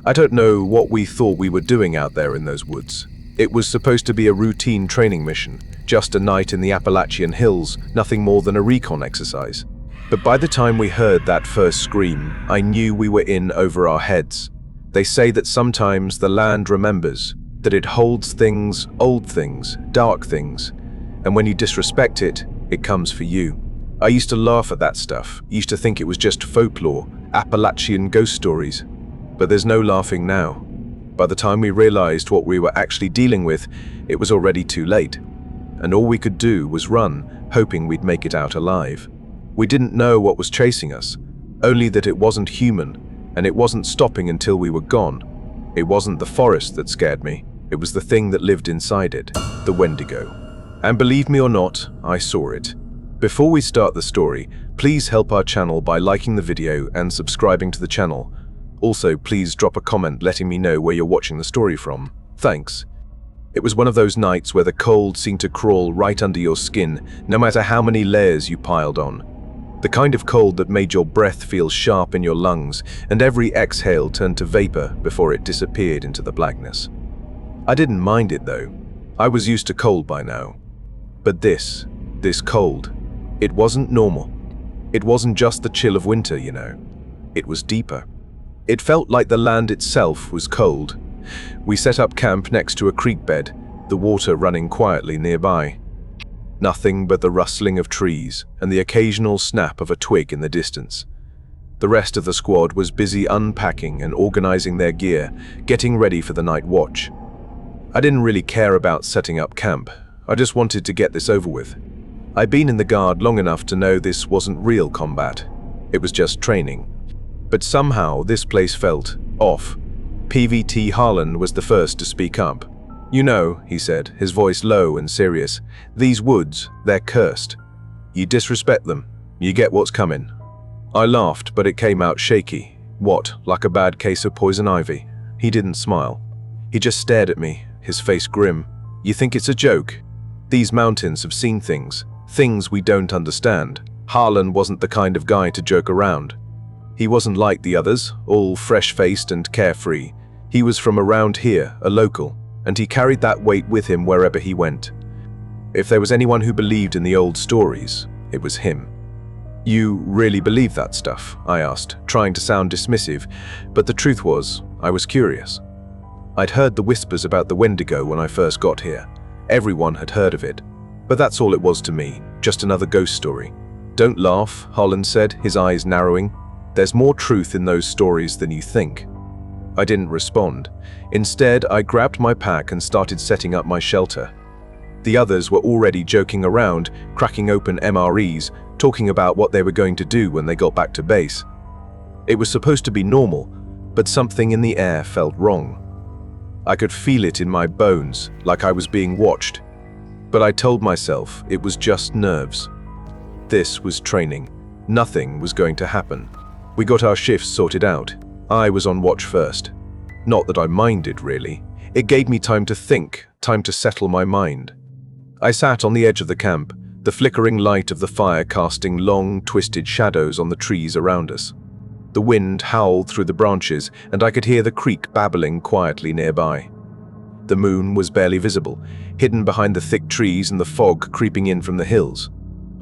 I don't know what we thought we were doing out there in those woods. It was supposed to be a routine training mission, just a night in the Appalachian hills, nothing more than a recon exercise. But by the time we heard that first scream, I knew we were in over our heads. They say that sometimes the land remembers, that it holds things, old things, dark things, and when you disrespect it, it comes for you. I used to laugh at that stuff, used to think it was just folklore, Appalachian ghost stories. But there's no laughing now. By the time we realized what we were actually dealing with, it was already too late. And all we could do was run, hoping we'd make it out alive. We didn't know what was chasing us, only that it wasn't human, and it wasn't stopping until we were gone. It wasn't the forest that scared me, it was the thing that lived inside it, the Wendigo. And believe me or not, I saw it. Before we start the story, please help our channel by liking the video and subscribing to the channel. Also, please drop a comment letting me know where you're watching the story from. Thanks. It was one of those nights where the cold seemed to crawl right under your skin, no matter how many layers you piled on. The kind of cold that made your breath feel sharp in your lungs, and every exhale turned to vapor before it disappeared into the blackness. I didn't mind it though. I was used to cold by now. But this cold, it wasn't normal. It wasn't just the chill of winter, you know. It was deeper. It felt like the land itself was cold. We set up camp next to a creek bed, the water running quietly nearby. Nothing but the rustling of trees and the occasional snap of a twig in the distance. The rest of the squad was busy unpacking and organizing their gear, getting ready for the night watch. I didn't really care about setting up camp. I just wanted to get this over with. I'd been in the guard long enough to know this wasn't real combat. It was just training. But somehow this place felt off. PVT Harlan was the first to speak up. "You know," he said, his voice low and serious, "these woods, they're cursed. You disrespect them, you get what's coming." I laughed, but it came out shaky. What, like a bad case of poison ivy? He didn't smile. He just stared at me, his face grim. "You think it's a joke? These mountains have seen things we don't understand." Harlan wasn't the kind of guy to joke around. He wasn't like the others, all fresh-faced and carefree. He was from around here, a local, and he carried that weight with him wherever he went. If there was anyone who believed in the old stories, it was him. "You really believe that stuff?" I asked, trying to sound dismissive, but the truth was, I was curious. I'd heard the whispers about the Wendigo when I first got here. Everyone had heard of it, but that's all it was to me, just another ghost story. "Don't laugh," Harlan said, his eyes narrowing. "There's more truth in those stories than you think." I didn't respond. Instead, I grabbed my pack and started setting up my shelter. The others were already joking around, cracking open MREs, talking about what they were going to do when they got back to base. It was supposed to be normal, but something in the air felt wrong. I could feel it in my bones, like I was being watched. But I told myself it was just nerves. This was training. Nothing was going to happen. We got our shifts sorted out. I was on watch first. Not that I minded, really. It gave me time to think, time to settle my mind. I sat on the edge of the camp, the flickering light of the fire casting long, twisted shadows on the trees around us. The wind howled through the branches, and I could hear the creek babbling quietly nearby. The moon was barely visible, hidden behind the thick trees and the fog creeping in from the hills.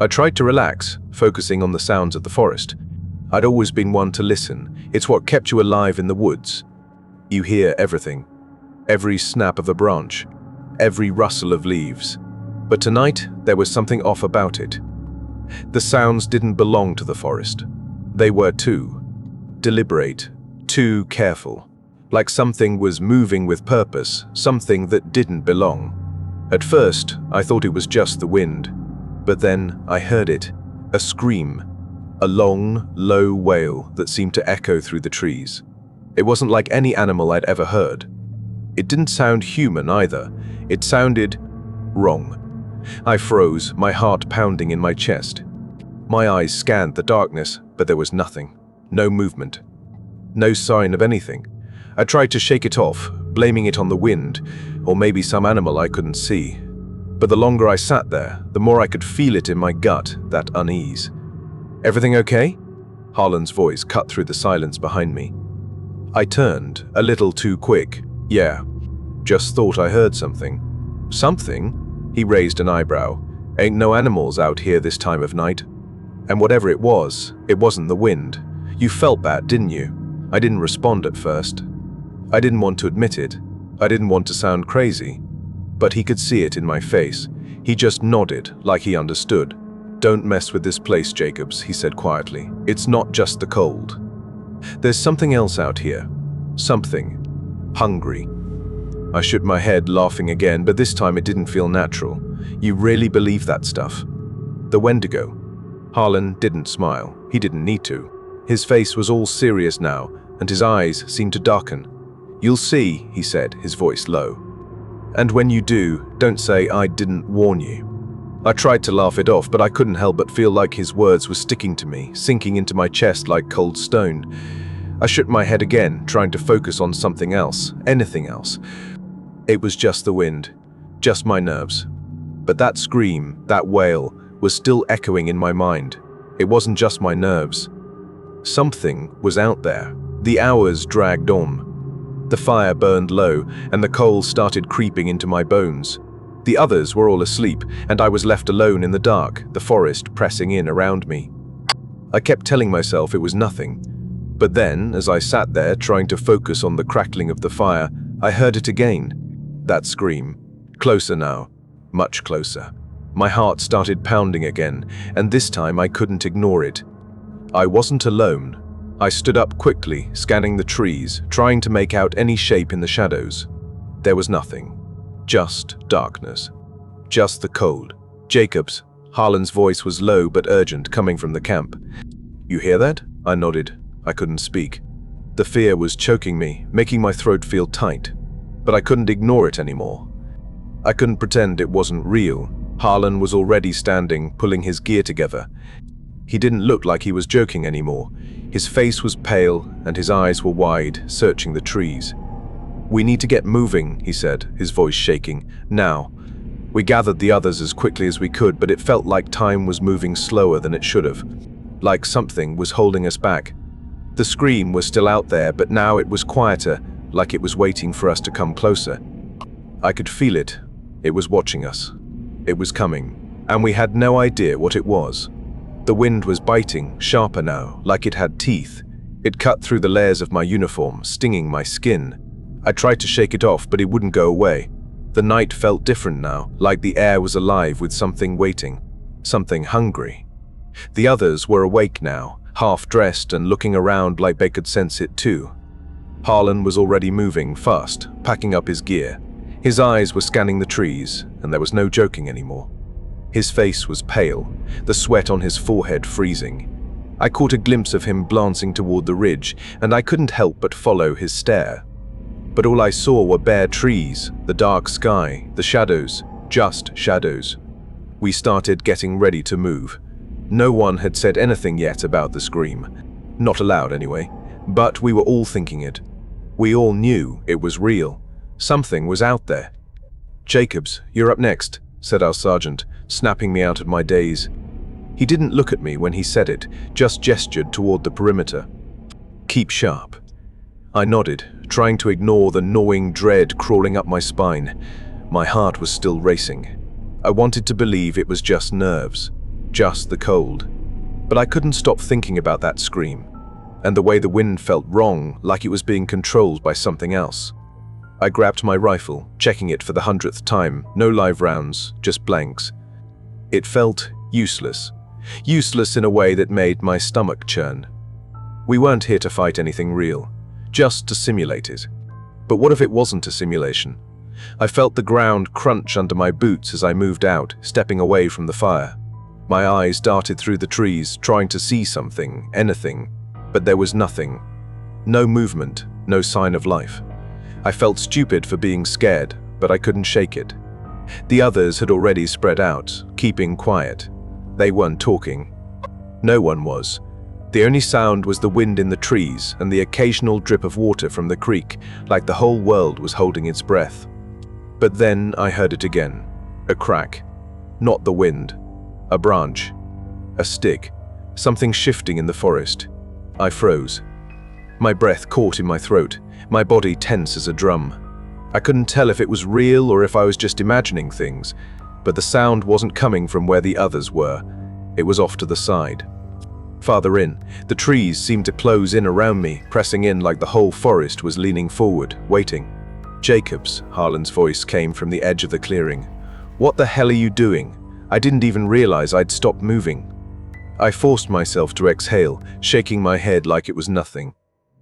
I tried to relax, focusing on the sounds of the forest. I'd always been one to listen. It's what kept you alive in the woods. You hear everything. Every snap of a branch. Every rustle of leaves. But tonight, there was something off about it. The sounds didn't belong to the forest. They were too deliberate, too careful. Like something was moving with purpose, something that didn't belong. At first, I thought it was just the wind. But then I heard it. A scream. A long, low wail that seemed to echo through the trees. It wasn't like any animal I'd ever heard. It didn't sound human either. It sounded wrong. I froze, my heart pounding in my chest. My eyes scanned the darkness, but there was nothing. No movement. No sign of anything. I tried to shake it off, blaming it on the wind, or maybe some animal I couldn't see. But the longer I sat there, the more I could feel it in my gut, that unease. "Everything okay?" Harlan's voice cut through the silence behind me. I turned, a little too quick. Yeah, just thought I heard something. Something? He raised an eyebrow. Ain't no animals out here this time of night. And whatever it wasn't the wind. You felt that, didn't you? I didn't respond at first. I didn't want to admit it. I didn't want to sound crazy. But he could see it in my face. He just nodded, like he understood. Don't mess with this place, Jacobs, he said quietly. It's not just the cold. There's something else out here. Something. Hungry. I shook my head, laughing again, but this time it didn't feel natural. You really believe that stuff? The Wendigo. Harlan didn't smile. He didn't need to. His face was all serious now, and his eyes seemed to darken. You'll see, he said, his voice low. And when you do, don't say I didn't warn you. I tried to laugh it off, but I couldn't help but feel like his words were sticking to me, sinking into my chest like cold stone. I shook my head again, trying to focus on something else, anything else. It was just the wind, just my nerves. But that scream, that wail, was still echoing in my mind. It wasn't just my nerves. Something was out there. The hours dragged on. The fire burned low, and the coals started creeping into my bones. The others were all asleep, and I was left alone in the dark, the forest pressing in around me. I kept telling myself it was nothing. But then, as I sat there trying to focus on the crackling of the fire, I heard it again. That scream. Closer now. Much closer. My heart started pounding again, and this time I couldn't ignore it. I wasn't alone. I stood up quickly, scanning the trees, trying to make out any shape in the shadows. There was nothing. Just darkness. Just the cold. Jacobs. Harlan's voice was low but urgent, coming from the camp. You hear that? I nodded. I couldn't speak. The fear was choking me, making my throat feel tight. But I couldn't ignore it anymore. I couldn't pretend it wasn't real. Harlan was already standing, pulling his gear together. He didn't look like he was joking anymore. His face was pale, and his eyes were wide, searching the trees. We need to get moving, he said, his voice shaking. Now. We gathered the others as quickly as we could, but it felt like time was moving slower than it should have. Like something was holding us back. The scream was still out there, but now it was quieter, like it was waiting for us to come closer. I could feel it. It was watching us. It was coming, and we had no idea what it was. The wind was biting, sharper now, like it had teeth. It cut through the layers of my uniform, stinging my skin. I tried to shake it off, but it wouldn't go away. The night felt different now, like the air was alive with something waiting, something hungry. The others were awake now, half-dressed and looking around like they could sense it too. Harlan was already moving fast, packing up his gear. His eyes were scanning the trees, and there was no joking anymore. His face was pale, the sweat on his forehead freezing. I caught a glimpse of him glancing toward the ridge, and I couldn't help but follow his stare. But all I saw were bare trees, the dark sky, the shadows, just shadows. We started getting ready to move. No one had said anything yet about the scream. Not aloud anyway, but we were all thinking it. We all knew it was real. Something was out there. Jacobs, you're up next, said our sergeant, snapping me out of my daze. He didn't look at me when he said it, just gestured toward the perimeter. Keep sharp. I nodded, trying to ignore the gnawing dread crawling up my spine. My heart was still racing. I wanted to believe it was just nerves, just the cold. But I couldn't stop thinking about that scream, and the way the wind felt wrong, like it was being controlled by something else. I grabbed my rifle, checking it for the 100th time. No live rounds, just blanks. It felt useless. Useless in a way that made my stomach churn. We weren't here to fight anything real, just to simulate it. But what if it wasn't a simulation? I felt the ground crunch under my boots as I moved out, stepping away from the fire. My eyes darted through the trees, trying to see something, anything, but there was nothing. No movement, no sign of life. I felt stupid for being scared, but I couldn't shake it. The others had already spread out, keeping quiet. They weren't talking. No one was. The only sound was the wind in the trees and the occasional drip of water from the creek, like the whole world was holding its breath. But then I heard it again. A crack. Not the wind. A branch. A stick. Something shifting in the forest. I froze. My breath caught in my throat, my body tense as a drum. I couldn't tell if it was real or if I was just imagining things, but the sound wasn't coming from where the others were. It was off to the side. Farther in, the trees seemed to close in around me, pressing in like the whole forest was leaning forward, waiting. "Jacobs," Harlan's voice came from the edge of the clearing. "What the hell are you doing?" I didn't even realize I'd stopped moving. I forced myself to exhale, shaking my head like it was nothing.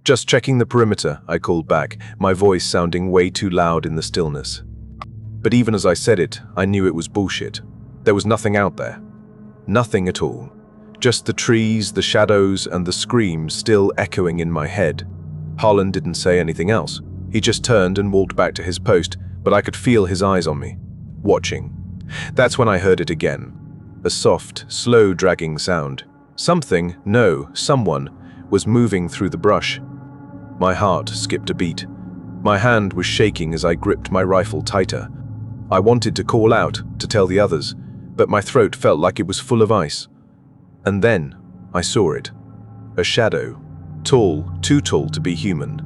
"Just checking the perimeter," I called back, my voice sounding way too loud in the stillness. But even as I said it, I knew it was bullshit. There was nothing out there. Nothing at all. Just the trees, the shadows, and the screams still echoing in my head. Harlan didn't say anything else. He just turned and walked back to his post, but I could feel his eyes on me, watching. That's when I heard it again. A soft, slow dragging sound. Something, no, someone, was moving through the brush. My heart skipped a beat. My hand was shaking as I gripped my rifle tighter. I wanted to call out, to tell the others, but my throat felt like it was full of ice. And then, I saw it. A shadow. Tall, too tall to be human.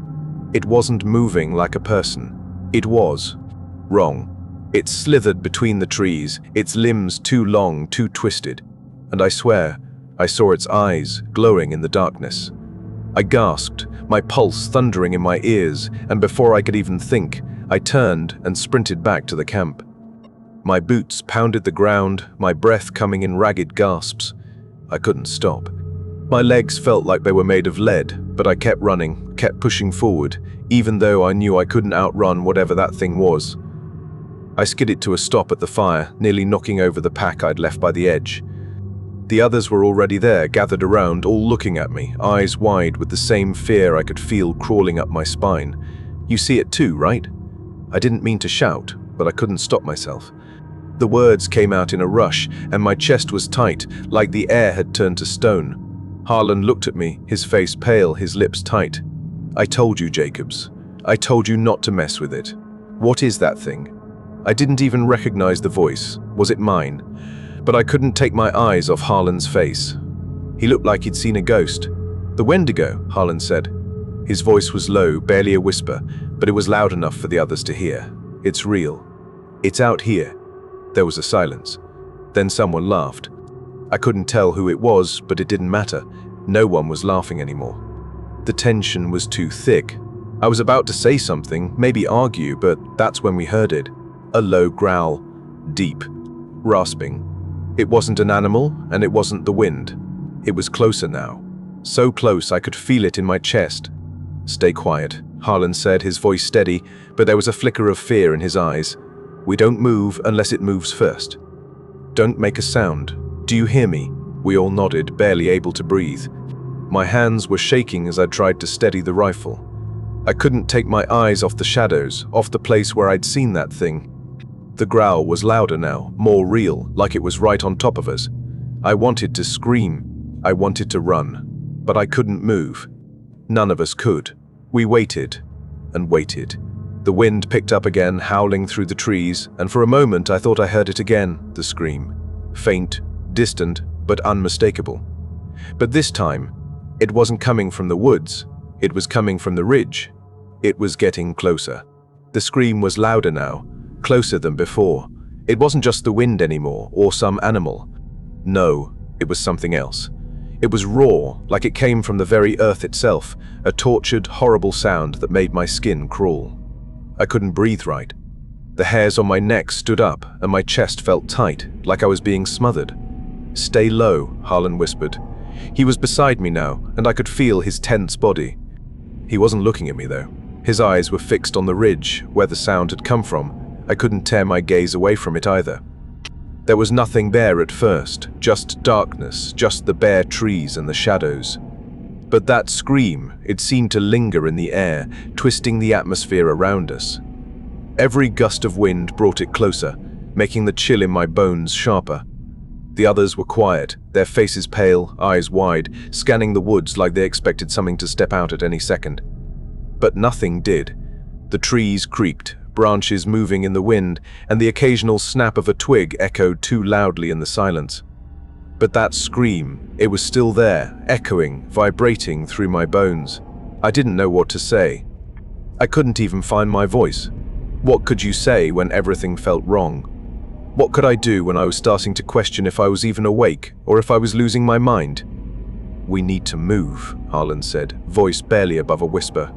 It wasn't moving like a person. It was wrong. It slithered between the trees, its limbs too long, too twisted. And I swear, I saw its eyes glowing in the darkness. I gasped, my pulse thundering in my ears, and before I could even think, I turned and sprinted back to the camp. My boots pounded the ground, my breath coming in ragged gasps. I couldn't stop. My legs felt like they were made of lead, but I kept running, kept pushing forward, even though I knew I couldn't outrun whatever that thing was. I skidded to a stop at the fire, nearly knocking over the pack I'd left by the edge. The others were already there, gathered around, all looking at me, eyes wide with the same fear I could feel crawling up my spine. "You see it too, right?" I didn't mean to shout, but I couldn't stop myself. The words came out in a rush, and my chest was tight, like the air had turned to stone. Harlan looked at me, his face pale, his lips tight. "I told you, Jacobs. I told you not to mess with it. What is that thing?" I didn't even recognize the voice. Was it mine? But I couldn't take my eyes off Harlan's face. He looked like he'd seen a ghost. "The Wendigo," Harlan said. His voice was low, barely a whisper, but it was loud enough for the others to hear. "It's real. It's out here." There was a silence. Then someone laughed. I couldn't tell who it was, but it didn't matter. No one was laughing anymore. The tension was too thick. I was about to say something, maybe argue, but that's when we heard it. A low growl. Deep. Rasping. It wasn't an animal, and it wasn't the wind. It was closer now. So close I could feel it in my chest. "Stay quiet," Harlan said, his voice steady, but there was a flicker of fear in his eyes. "We don't move unless it moves first. Don't make a sound. Do you hear me?" We all nodded, barely able to breathe. My hands were shaking as I tried to steady the rifle. I couldn't take my eyes off the shadows, off the place where I'd seen that thing. The growl was louder now, more real, like it was right on top of us. I wanted to scream. I wanted to run. But I couldn't move. None of us could. We waited and waited. The wind picked up again, howling through the trees, and for a moment I thought I heard it again, the scream. Faint, distant, but unmistakable. But this time, it wasn't coming from the woods. It was coming from the ridge. It was getting closer. The scream was louder now, closer than before. It wasn't just the wind anymore, or some animal. No, it was something else. It was raw, like it came from the very earth itself, a tortured, horrible sound that made my skin crawl. I couldn't breathe right. The hairs on my neck stood up, and my chest felt tight, like I was being smothered. "Stay low," Harlan whispered. He was beside me now, and I could feel his tense body. He wasn't looking at me, though. His eyes were fixed on the ridge, where the sound had come from. I couldn't tear my gaze away from it either. There was nothing there at first, just darkness, just the bare trees and the shadows. But that scream, it seemed to linger in the air, twisting the atmosphere around us. Every gust of wind brought it closer, making the chill in my bones sharper. The others were quiet, their faces pale, eyes wide, scanning the woods like they expected something to step out at any second. But nothing did. The trees creaked, branches moving in the wind, and the occasional snap of a twig echoed too loudly in the silence. But that scream, it was still there, echoing, vibrating through my bones. I didn't know what to say. I couldn't even find my voice. What could you say when everything felt wrong? What could I do when I was starting to question if I was even awake or if I was losing my mind? "We need to move," Harlan said, voice barely above a whisper.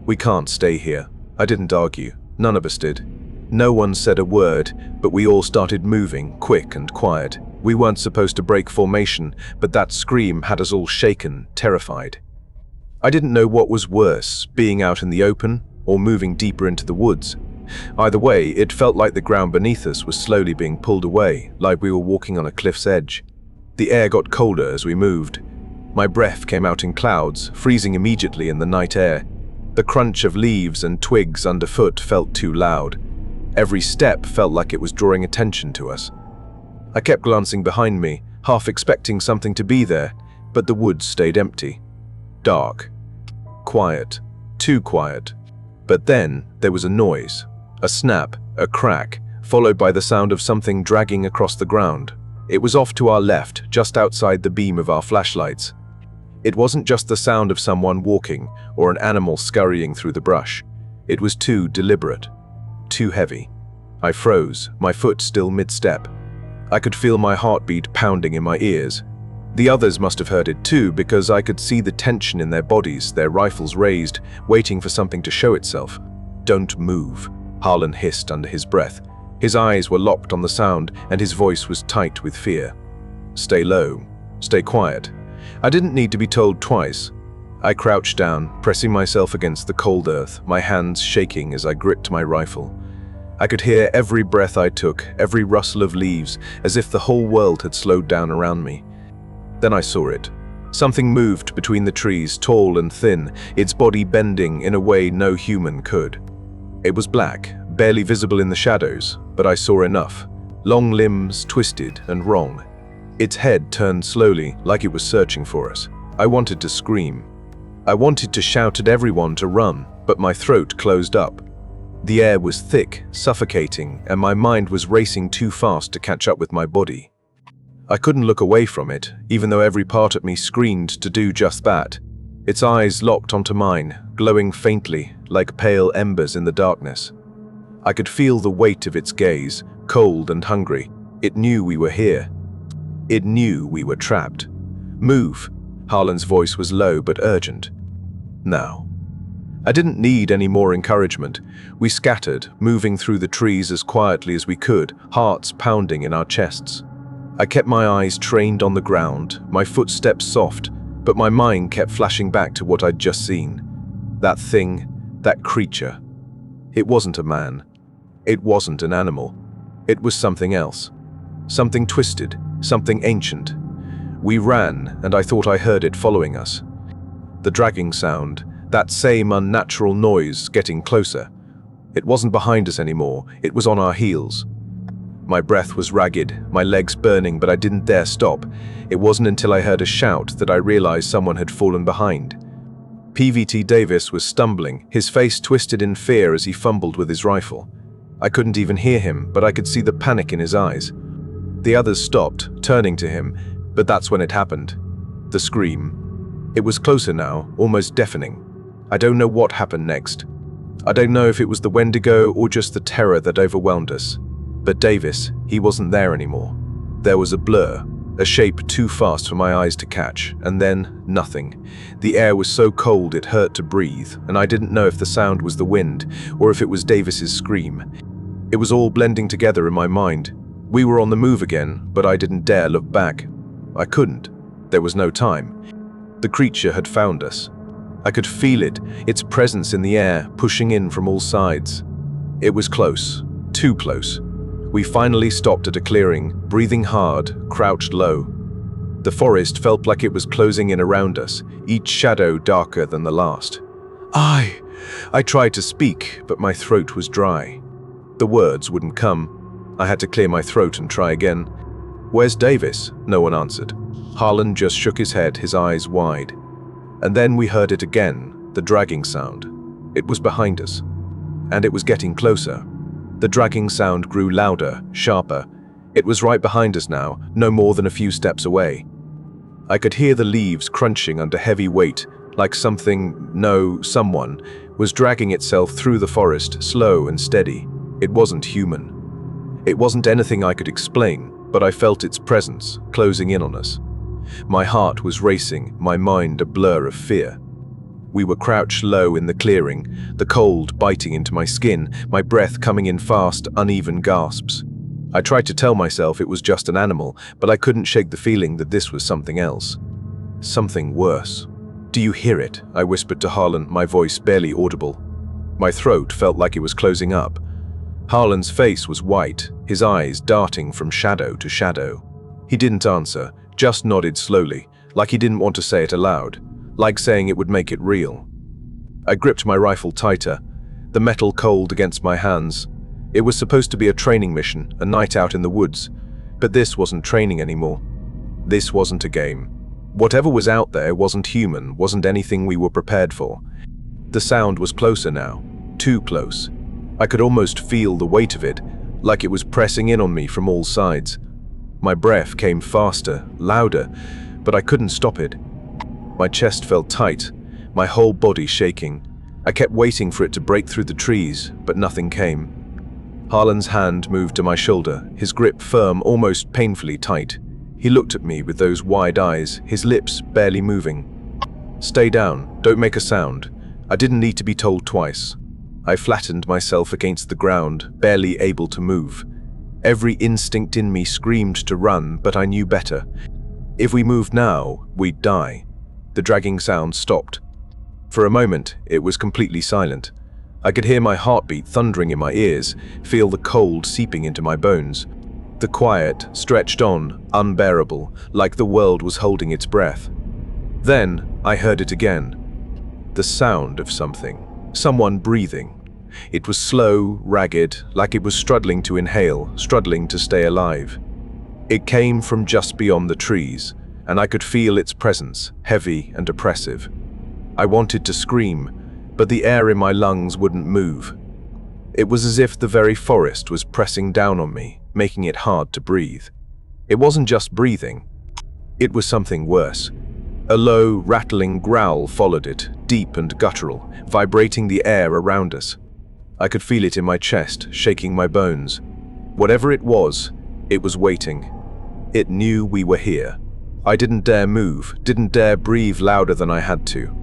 "We can't stay here." I didn't argue. None of us did. No one said a word, but we all started moving, quick and quiet. We weren't supposed to break formation, but that scream had us all shaken, terrified. I didn't know what was worse, being out in the open or moving deeper into the woods. Either way, it felt like the ground beneath us was slowly being pulled away, like we were walking on a cliff's edge. The air got colder as we moved. My breath came out in clouds, freezing immediately in the night air. The crunch of leaves and twigs underfoot felt too loud. Every step felt like it was drawing attention to us. I kept glancing behind me, half expecting something to be there, but the woods stayed empty. Dark. Quiet. Too quiet. But then there was a noise. A snap, a crack, followed by the sound of something dragging across the ground. It was off to our left, just outside the beam of our flashlights. It wasn't just the sound of someone walking or an animal scurrying through the brush. It was too deliberate. Too heavy. I froze, my foot still mid-step. I could feel my heartbeat pounding in my ears. The others must have heard it too, because I could see the tension in their bodies, their rifles raised, waiting for something to show itself. "Don't move," Harlan hissed under his breath. His eyes were locked on the sound, and his voice was tight with fear. "Stay low. Stay quiet." I didn't need to be told twice. I crouched down, pressing myself against the cold earth, my hands shaking as I gripped my rifle. I could hear every breath I took, every rustle of leaves, as if the whole world had slowed down around me. Then I saw it. Something moved between the trees, tall and thin, its body bending in a way no human could. It was black, barely visible in the shadows, but I saw enough. Long limbs, twisted and wrong. Its head turned slowly, like it was searching for us. I wanted to scream. I wanted to shout at everyone to run, but my throat closed up. The air was thick, suffocating, and my mind was racing too fast to catch up with my body. I couldn't look away from it, even though every part of me screamed to do just that. Its eyes locked onto mine, glowing faintly, like pale embers in the darkness. I could feel the weight of its gaze, cold and hungry. It knew we were here. It knew we were trapped. "Move." Harlan's voice was low but urgent. Now. I didn't need any more encouragement. We scattered, moving through the trees as quietly as we could, hearts pounding in our chests. I kept my eyes trained on the ground, my footsteps soft, but my mind kept flashing back to what I'd just seen. That thing, that creature. It wasn't a man. It wasn't an animal. It was something else. Something twisted, something ancient. We ran, and I thought I heard it following us. The dragging sound, that same unnatural noise getting closer. It wasn't behind us anymore, it was on our heels. My breath was ragged, my legs burning, but I didn't dare stop. It wasn't until I heard a shout that I realized someone had fallen behind. PVT Davis was stumbling, his face twisted in fear as he fumbled with his rifle. I couldn't even hear him, but I could see the panic in his eyes. The others stopped, turning to him, but that's when it happened. The scream. It was closer now, almost deafening. I don't know what happened next. I don't know if it was the Wendigo or just the terror that overwhelmed us. But Davis, he wasn't there anymore. There was a blur, a shape too fast for my eyes to catch, and then nothing. The air was so cold it hurt to breathe, and I didn't know if the sound was the wind or if it was Davis's scream. It was all blending together in my mind. We were on the move again, but I didn't dare look back. I couldn't. There was no time. The creature had found us. I could feel it, its presence in the air, pushing in from all sides. It was close, too close. We finally stopped at a clearing, breathing hard, crouched low. The forest felt like it was closing in around us, each shadow darker than the last. I tried to speak, but my throat was dry. The words wouldn't come. I had to clear my throat and try again. "Where's Davis?" No one answered. Harlan just shook his head, his eyes wide. And then we heard it again, the dragging sound. It was behind us. And it was getting closer. The dragging sound grew louder, sharper. It was right behind us now, no more than a few steps away. I could hear the leaves crunching under heavy weight, like someone was dragging itself through the forest, slow and steady. It wasn't human. It wasn't anything I could explain, but I felt its presence, closing in on us. My heart was racing, my mind a blur of fear. We were crouched low in the clearing, the cold biting into my skin, my breath coming in fast, uneven gasps. I tried to tell myself it was just an animal, but I couldn't shake the feeling that this was something else. Something worse. "Do you hear it?" I whispered to Harlan, my voice barely audible. My throat felt like it was closing up. Harlan's face was white, his eyes darting from shadow to shadow. He didn't answer, just nodded slowly, like he didn't want to say it aloud, like saying it would make it real. I gripped my rifle tighter, the metal cold against my hands. It was supposed to be a training mission, a night out in the woods, but this wasn't training anymore. This wasn't a game. Whatever was out there wasn't human, wasn't anything we were prepared for. The sound was closer now, too close. I could almost feel the weight of it, like it was pressing in on me from all sides. My breath came faster, louder, but I couldn't stop it. My chest felt tight, my whole body shaking. I kept waiting for it to break through the trees, but nothing came. Harlan's hand moved to my shoulder, his grip firm, almost painfully tight. He looked at me with those wide eyes, his lips barely moving. "Stay down, don't make a sound." I didn't need to be told twice. I flattened myself against the ground, barely able to move. Every instinct in me screamed to run, but I knew better. If we moved now, we'd die. The dragging sound stopped. For a moment, it was completely silent. I could hear my heartbeat thundering in my ears, feel the cold seeping into my bones. The quiet stretched on, unbearable, like the world was holding its breath. Then I heard it again. The sound of something. Someone breathing. It was slow, ragged, like it was struggling to inhale, struggling to stay alive. It came from just beyond the trees, and I could feel its presence, heavy and oppressive. I wanted to scream, but the air in my lungs wouldn't move. It was as if the very forest was pressing down on me, making it hard to breathe. It wasn't just breathing. It was something worse. A low, rattling growl followed it, deep and guttural, vibrating the air around us. I could feel it in my chest, shaking my bones. Whatever it was waiting. It knew we were here. I didn't dare move, didn't dare breathe louder than I had to.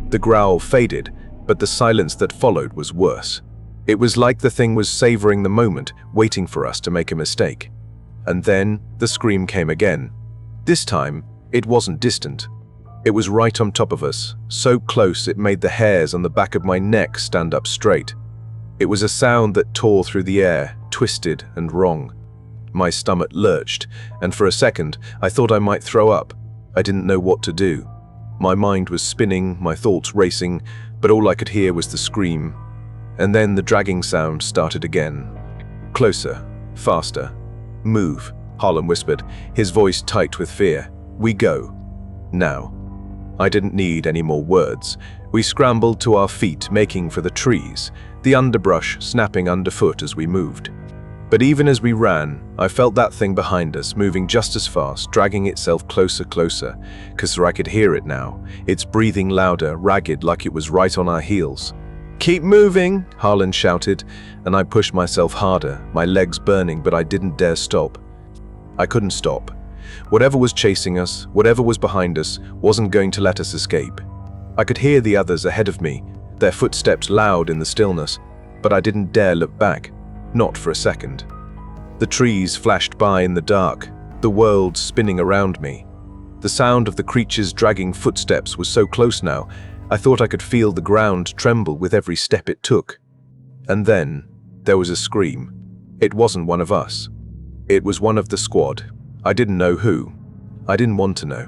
The growl faded, but the silence that followed was worse. It was like the thing was savoring the moment, waiting for us to make a mistake. And then the scream came again. This time, it wasn't distant. It was right on top of us, so close it made the hairs on the back of my neck stand up straight. It was a sound that tore through the air, twisted and wrong. My stomach lurched, and for a second, I thought I might throw up. I didn't know what to do. My mind was spinning, my thoughts racing, but all I could hear was the scream. And then the dragging sound started again. Closer, faster. "Move," Harlan whispered, his voice tight with fear. "We go. Now." I didn't need any more words. We scrambled to our feet, making for the trees, the underbrush snapping underfoot as we moved. But even as we ran, I felt that thing behind us moving just as fast, dragging itself closer, 'cause I could hear it now, its breathing louder, ragged, like it was right on our heels. "Keep moving," Harlan shouted, and I pushed myself harder, my legs burning, but I didn't dare stop. I couldn't stop. Whatever was chasing us, whatever was behind us, wasn't going to let us escape. I could hear the others ahead of me, their footsteps loud in the stillness, but I didn't dare look back. Not for a second. The trees flashed by in the dark, the world spinning around me. The sound of the creature's dragging footsteps was so close now, I thought I could feel the ground tremble with every step it took. And then, there was a scream. It wasn't one of us. It was one of the squad. I didn't know who. I didn't want to know.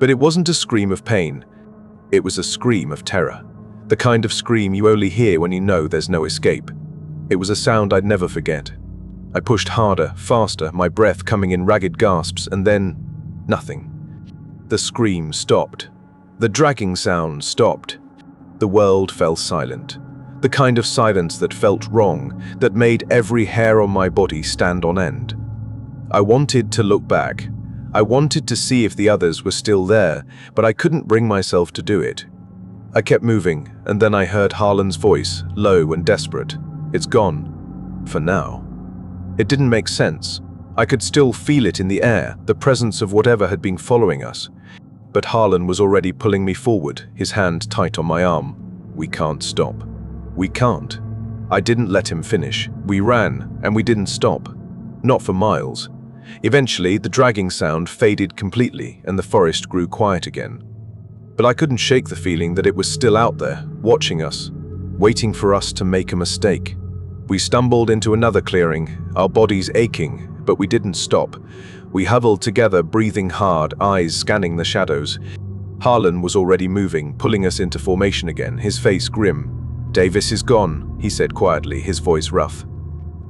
But it wasn't a scream of pain. It was a scream of terror. The kind of scream you only hear when you know there's no escape. It was a sound I'd never forget. I pushed harder, faster, my breath coming in ragged gasps, and then nothing. The scream stopped. The dragging sound stopped. The world fell silent. The kind of silence that felt wrong, that made every hair on my body stand on end. I wanted to look back. I wanted to see if the others were still there, but I couldn't bring myself to do it. I kept moving, and then I heard Harlan's voice, low and desperate. "It's gone. For now." It didn't make sense. I could still feel it in the air, the presence of whatever had been following us. But Harlan was already pulling me forward, his hand tight on my arm. "We can't stop. We can't." I didn't let him finish. We ran, and we didn't stop. Not for miles. Eventually, the dragging sound faded completely, and the forest grew quiet again. But I couldn't shake the feeling that it was still out there, watching us, waiting for us to make a mistake. We stumbled into another clearing, our bodies aching, but we didn't stop. We huddled together, breathing hard, eyes scanning the shadows. Harlan was already moving, pulling us into formation again, his face grim. "Davis is gone," he said quietly, his voice rough.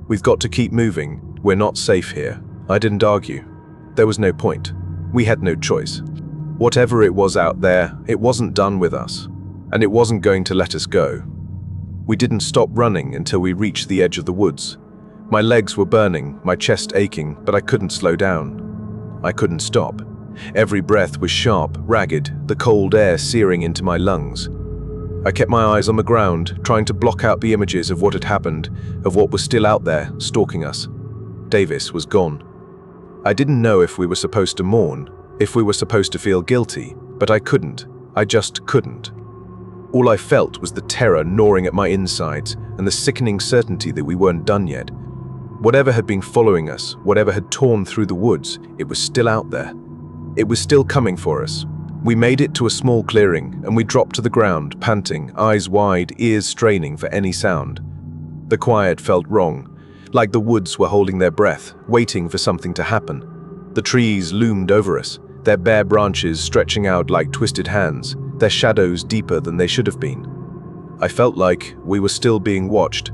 "We've got to keep moving. We're not safe here." I didn't argue. There was no point. We had no choice. Whatever it was out there, it wasn't done with us, and it wasn't going to let us go. We didn't stop running until we reached the edge of the woods. My legs were burning, my chest aching, but I couldn't slow down. I couldn't stop. Every breath was sharp, ragged, the cold air searing into my lungs. I kept my eyes on the ground, trying to block out the images of what had happened, of what was still out there, stalking us. Davis was gone. I didn't know if we were supposed to mourn, if we were supposed to feel guilty, but I couldn't. I just couldn't. All I felt was the terror gnawing at my insides and the sickening certainty that we weren't done yet. Whatever had been following us, whatever had torn through the woods, it was still out there. It was still coming for us. We made it to a small clearing, and we dropped to the ground, panting, eyes wide, ears straining for any sound. The quiet felt wrong, like the woods were holding their breath, waiting for something to happen. The trees loomed over us, their bare branches stretching out like twisted hands, their shadows deeper than they should have been. I felt like we were still being watched.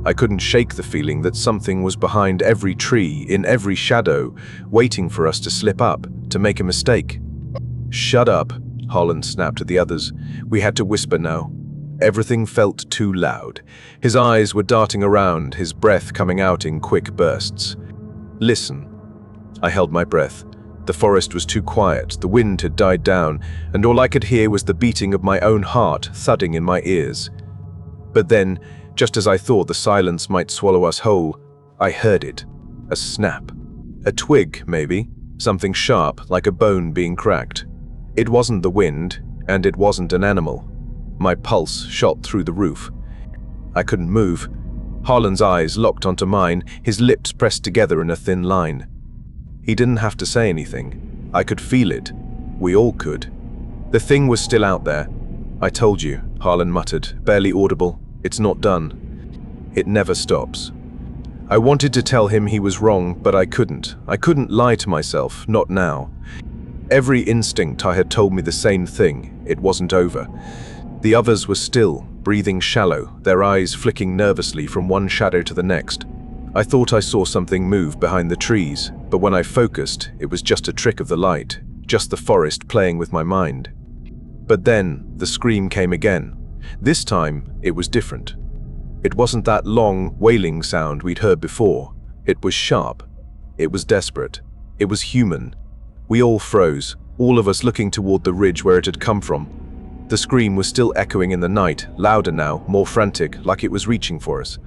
I couldn't shake the feeling that something was behind every tree, in every shadow, waiting for us to slip up, to make a mistake. "Shut up," Harlan snapped at the others. We had to whisper now. Everything felt too loud. His eyes were darting around, his breath coming out in quick bursts. "Listen." I held my breath. The forest was too quiet, the wind had died down, and all I could hear was the beating of my own heart thudding in my ears. But then, just as I thought the silence might swallow us whole, I heard it. A snap. A twig, maybe. Something sharp, like a bone being cracked. It wasn't the wind, and it wasn't an animal. My pulse shot through the roof. I couldn't move. Harlan's eyes locked onto mine, his lips pressed together in a thin line. He didn't have to say anything. I could feel it. We all could. The thing was still out there. "I told you," Harlan muttered, barely audible. "It's not done. It never stops." I wanted to tell him he was wrong, but I couldn't. I couldn't lie to myself, not now. Every instinct I had told me the same thing. It wasn't over. The others were still, breathing shallow, their eyes flicking nervously from one shadow to the next. I thought I saw something move behind the trees, but when I focused, it was just a trick of the light, just the forest playing with my mind. But then, the scream came again. This time, it was different. It wasn't that long, wailing sound we'd heard before. It was sharp. It was desperate. It was human. We all froze, all of us looking toward the ridge where it had come from. The scream was still echoing in the night, louder now, more frantic, like it was reaching for us.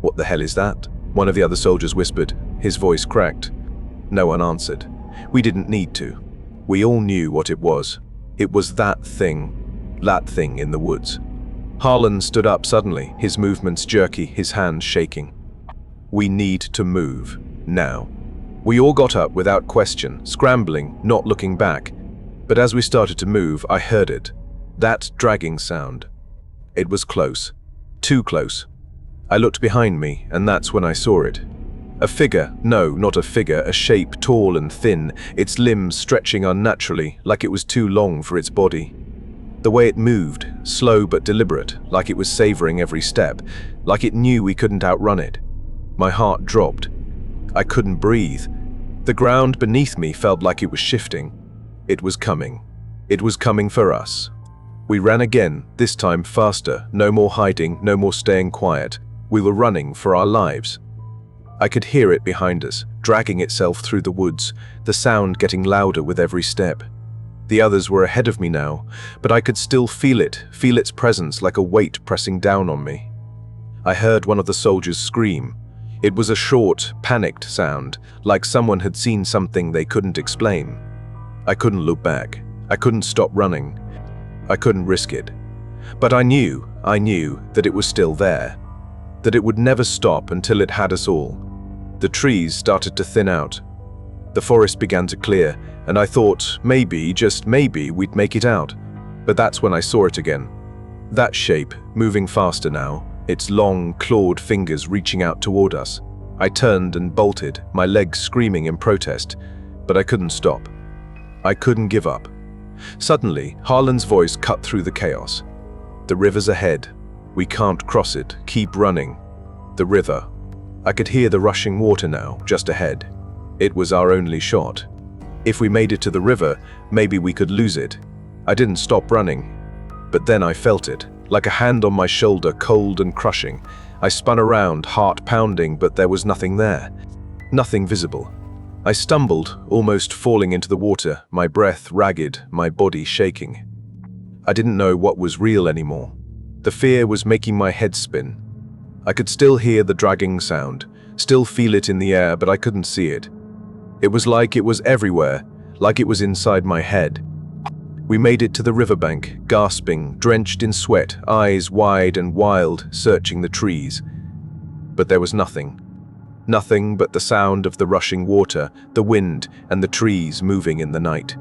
"What the hell is that?" one of the other soldiers whispered, his voice cracked. No one answered. We didn't need to. We all knew what it was. It was that thing in the woods. Harlan stood up suddenly, his movements jerky, his hands shaking. "We need to move, now." We all got up without question, scrambling, not looking back. But as we started to move, I heard it. That dragging sound. It was close. Too close. I looked behind me, and that's when I saw it. A figure, no, not a figure, a shape tall and thin, its limbs stretching unnaturally, like it was too long for its body. The way it moved, slow but deliberate, like it was savoring every step, like it knew we couldn't outrun it. My heart dropped. I couldn't breathe. The ground beneath me felt like it was shifting. It was coming. It was coming for us. We ran again, this time faster, no more hiding, no more staying quiet. We were running for our lives. I could hear it behind us, dragging itself through the woods, the sound getting louder with every step. The others were ahead of me now, but I could still feel its presence like a weight pressing down on me. I heard one of the soldiers scream. It was a short, panicked sound, like someone had seen something they couldn't explain. I couldn't look back. I couldn't stop running. I couldn't risk it. But I knew that it was still there, that it would never stop until it had us all. The trees started to thin out. The forest began to clear, and I thought maybe, just maybe, we'd make it out. But that's when I saw it again. That shape, moving faster now, its long, clawed fingers reaching out toward us. I turned and bolted, my legs screaming in protest, but I couldn't stop. I couldn't give up. Suddenly, Harlan's voice cut through the chaos. "The river's ahead. We can't cross it. Keep running." The river. I could hear the rushing water now, just ahead. It was our only shot. If we made it to the river, maybe we could lose it. I didn't stop running. But then I felt it, like a hand on my shoulder, cold and crushing. I spun around, heart pounding, but there was nothing there. Nothing visible. I stumbled, almost falling into the water, my breath ragged, my body shaking. I didn't know what was real anymore. The fear was making my head spin. I could still hear the dragging sound, still feel it in the air, but I couldn't see it. It was like it was everywhere, like it was inside my head. We made it to the riverbank, gasping, drenched in sweat, eyes wide and wild, searching the trees. But there was nothing. Nothing but the sound of the rushing water, the wind, and the trees moving in the night.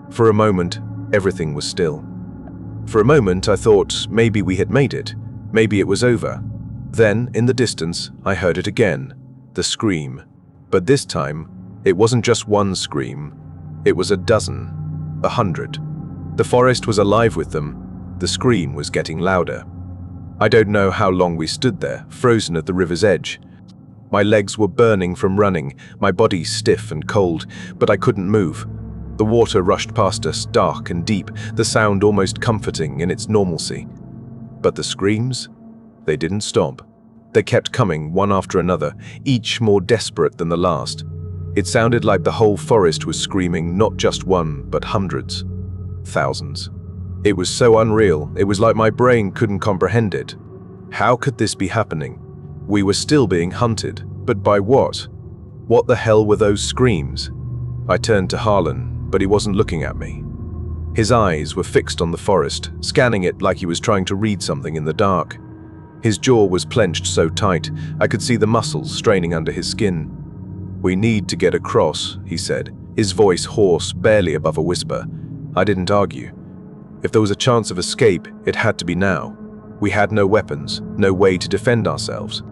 For a moment, everything was still. For a moment, I thought maybe we had made it. Maybe it was over. Then, in the distance, I heard it again, the scream. But this time, it wasn't just one scream. It was a dozen, 100. The forest was alive with them. The scream was getting louder. I don't know how long we stood there, frozen at the river's edge. My legs were burning from running, my body stiff and cold, but I couldn't move. The water rushed past us, dark and deep, the sound almost comforting in its normalcy. But the screams? They didn't stop. They kept coming, one after another, each more desperate than the last. It sounded like the whole forest was screaming, not just one, but hundreds. Thousands. It was so unreal, it was like my brain couldn't comprehend it. How could this be happening? We were still being hunted, but by what? What the hell were those screams? I turned to Harlan, but he wasn't looking at me. His eyes were fixed on the forest, scanning it like he was trying to read something in the dark. His jaw was clenched so tight, I could see the muscles straining under his skin. "We need to get across," he said, his voice hoarse, barely above a whisper. I didn't argue. If there was a chance of escape, it had to be now. We had no weapons, no way to defend ourselves.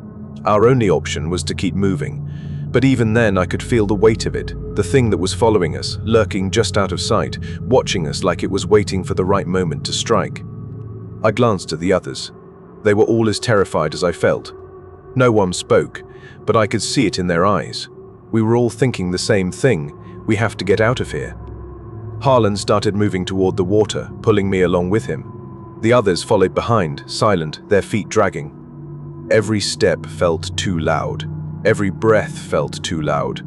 Our only option was to keep moving. But even then I could feel the weight of it, the thing that was following us, lurking just out of sight, watching us like it was waiting for the right moment to strike. I glanced at the others. They were all as terrified as I felt. No one spoke, but I could see it in their eyes. We were all thinking the same thing. We have to get out of here. Harlan started moving toward the water, pulling me along with him. The others followed behind, silent, their feet dragging. Every step felt too loud. Every breath felt too loud.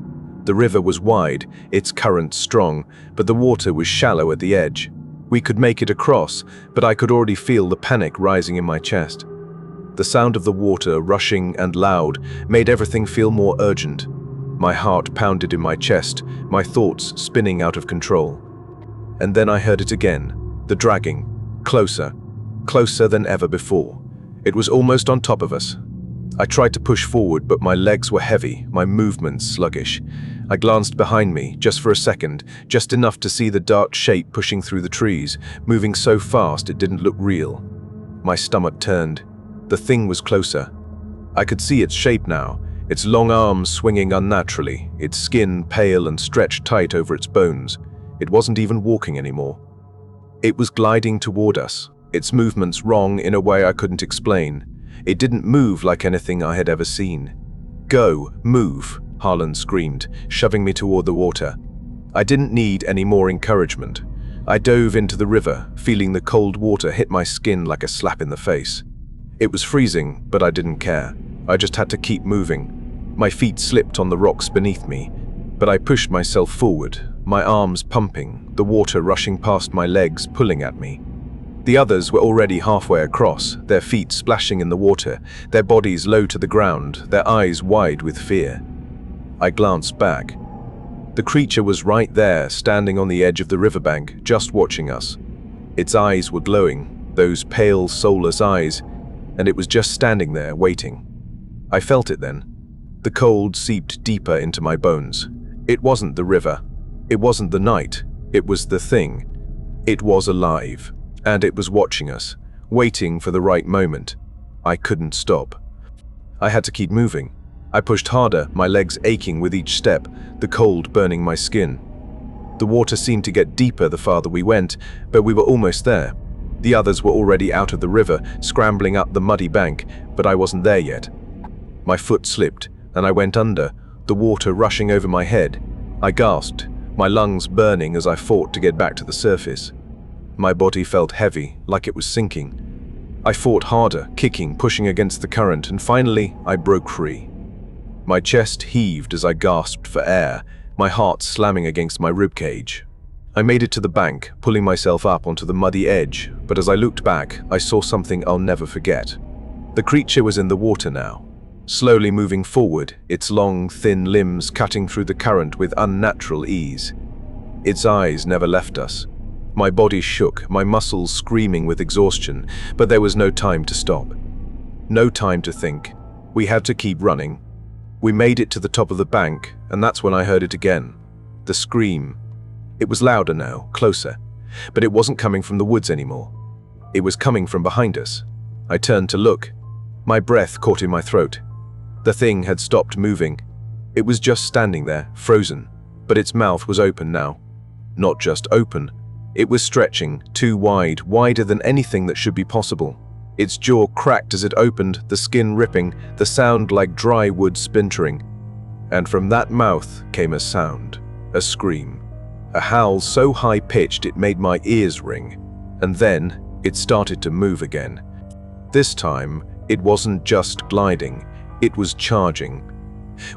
The river was wide, its current strong, but the water was shallow at the edge. We could make it across, but I could already feel the panic rising in my chest. The sound of the water, rushing and loud, made everything feel more urgent. My heart pounded in my chest, my thoughts spinning out of control. And then I heard it again, the dragging, closer, closer than ever before. It was almost on top of us. I tried to push forward, but my legs were heavy, my movements sluggish. I glanced behind me, just for a second, just enough to see the dark shape pushing through the trees, moving so fast it didn't look real. My stomach turned. The thing was closer. I could see its shape now, its long arms swinging unnaturally, its skin pale and stretched tight over its bones. It wasn't even walking anymore. It was gliding toward us, its movements wrong in a way I couldn't explain. It didn't move like anything I had ever seen. "Go, move," Harlan screamed, shoving me toward the water. I didn't need any more encouragement. I dove into the river, feeling the cold water hit my skin like a slap in the face. It was freezing, but I didn't care. I just had to keep moving. My feet slipped on the rocks beneath me, but I pushed myself forward, my arms pumping, the water rushing past my legs, pulling at me. The others were already halfway across, their feet splashing in the water, their bodies low to the ground, their eyes wide with fear. I glanced back. The creature was right there, standing on the edge of the riverbank, just watching us. Its eyes were glowing, those pale, soulless eyes, and it was just standing there, waiting. I felt it then. The cold seeped deeper into my bones. It wasn't the river. It wasn't the night. It was the thing. It was alive, and it was watching us, waiting for the right moment. I couldn't stop. I had to keep moving. I pushed harder, my legs aching with each step, the cold burning my skin. The water seemed to get deeper the farther we went, but we were almost there. The others were already out of the river, scrambling up the muddy bank, but I wasn't there yet. My foot slipped, and I went under, the water rushing over my head. I gasped, my lungs burning as I fought to get back to the surface. My body felt heavy, like it was sinking. I fought harder, kicking, pushing against the current, and finally I broke free. My chest heaved as I gasped for air, my heart slamming against my ribcage. I made it to the bank, pulling myself up onto the muddy edge, but as I looked back, I saw something I'll never forget. The creature was in the water now, slowly moving forward, its long, thin limbs cutting through the current with unnatural ease. Its eyes never left us. My body shook, my muscles screaming with exhaustion, but there was no time to stop. No time to think. We had to keep running. We made it to the top of the bank, and that's when I heard it again. The scream. It was louder now, closer, but it wasn't coming from the woods anymore. It was coming from behind us. I turned to look. My breath caught in my throat. The thing had stopped moving. It was just standing there, frozen, but its mouth was open now. Not just open. It was stretching, too wide, wider than anything that should be possible. Its jaw cracked as it opened, the skin ripping, the sound like dry wood splintering. And from that mouth came a sound, a scream, a howl so high-pitched it made my ears ring. And then it started to move again. This time, it wasn't just gliding, it was charging.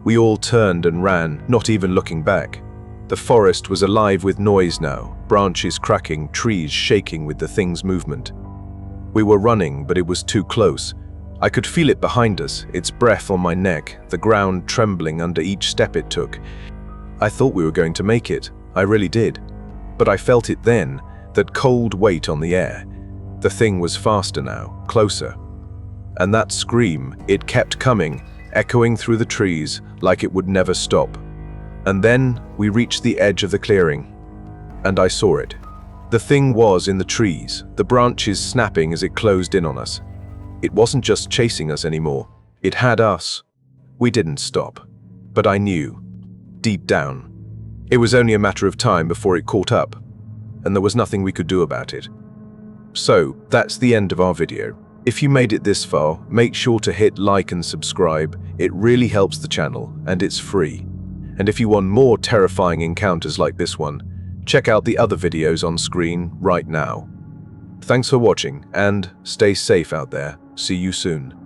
We all turned and ran, not even looking back. The forest was alive with noise now, branches cracking, trees shaking with the thing's movement. We were running, but it was too close. I could feel it behind us, its breath on my neck, the ground trembling under each step it took. I thought we were going to make it, I really did. But I felt it then, that cold weight on the air. The thing was faster now, closer. And that scream, it kept coming, echoing through the trees like it would never stop. And then we reached the edge of the clearing, and I saw it. The thing was in the trees, the branches snapping as it closed in on us. It wasn't just chasing us anymore, it had us. We didn't stop, but I knew, deep down. It was only a matter of time before it caught up, and there was nothing we could do about it. So, that's the end of our video. If you made it this far, make sure to hit like and subscribe. It really helps the channel, and it's free. And if you want more terrifying encounters like this one, check out the other videos on screen right now. Thanks for watching, and stay safe out there. See you soon.